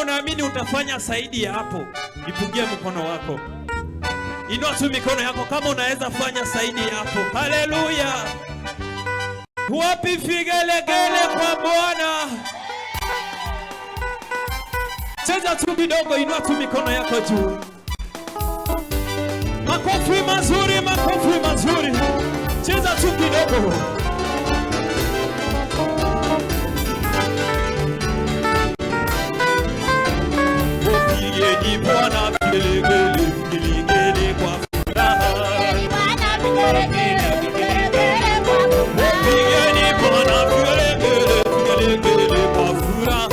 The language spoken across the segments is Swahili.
unaamini utafanya zaidi ya hapo, ipungie mkono wako. Inua tu mikono yako kama unaweza fanya zaidi ya hapo. Haleluya! Wapi vigelegele kwa Bwana? Cheza tu kidogo, inua tu mikono yako juu. Makofi mazuri, makofi mazuri. Cheza tu kidogo. Upigeni Bwana vigelegele, vigelegele kwa furaha. Upigeni Bwana vigelegele, vigelegele kwa furaha.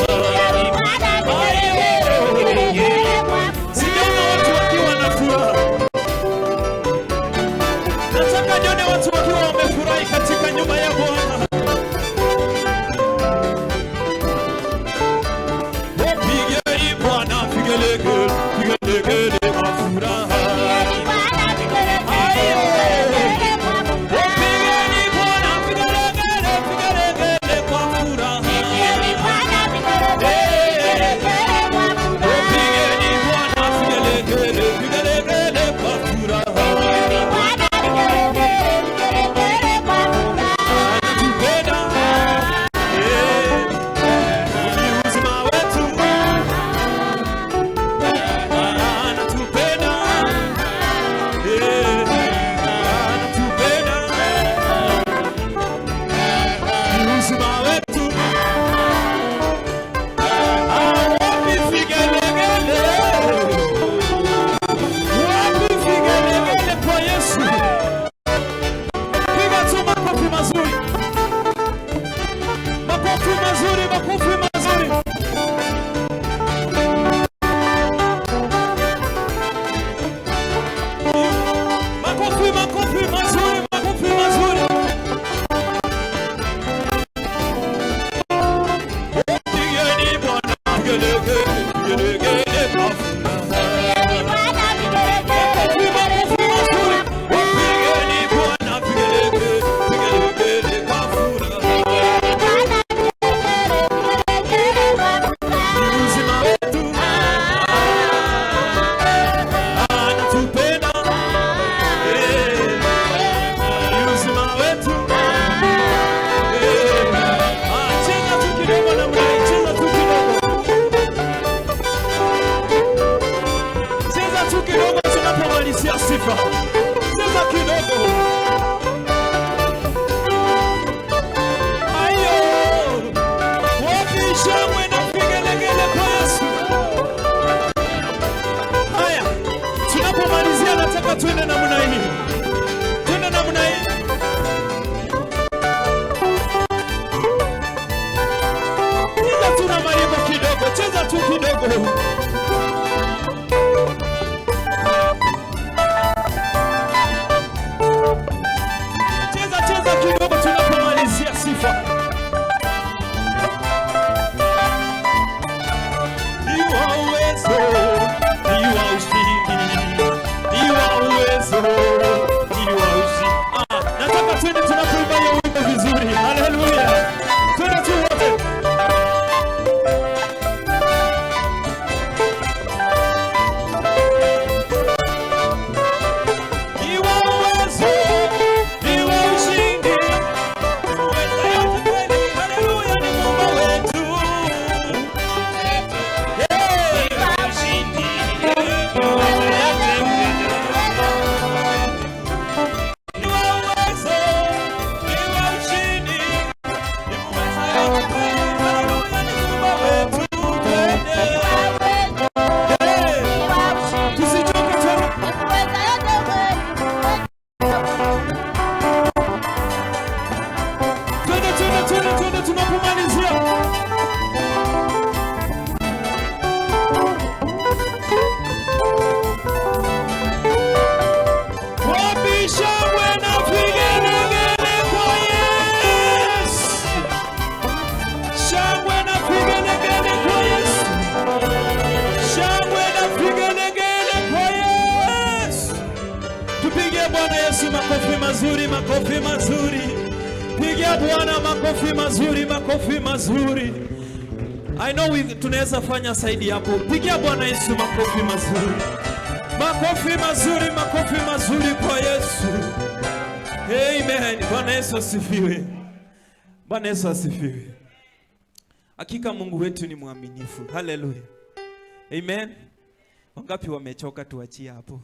Sijaona watu wakiwa na furaha. Nataka nione watu wakiwa wamefurahi katika nyumba ya Bwana. Upigeni Bwana vigelegele, vigelegele kwa furaha. Makofi mazuri. Pigia Bwana makofi mazuri, makofi mazuri. I know tunaweza fanya zaidi hapo. Pigia Bwana Yesu makofi mazuri. Makofi mazuri, makofi mazuri kwa Yesu. Amen. Bwana Yesu asifiwe. Bwana Yesu asifiwe. Hakika Mungu wetu ni mwaminifu. Hallelujah. Amen. Wangapi wamechoka tuachie hapo?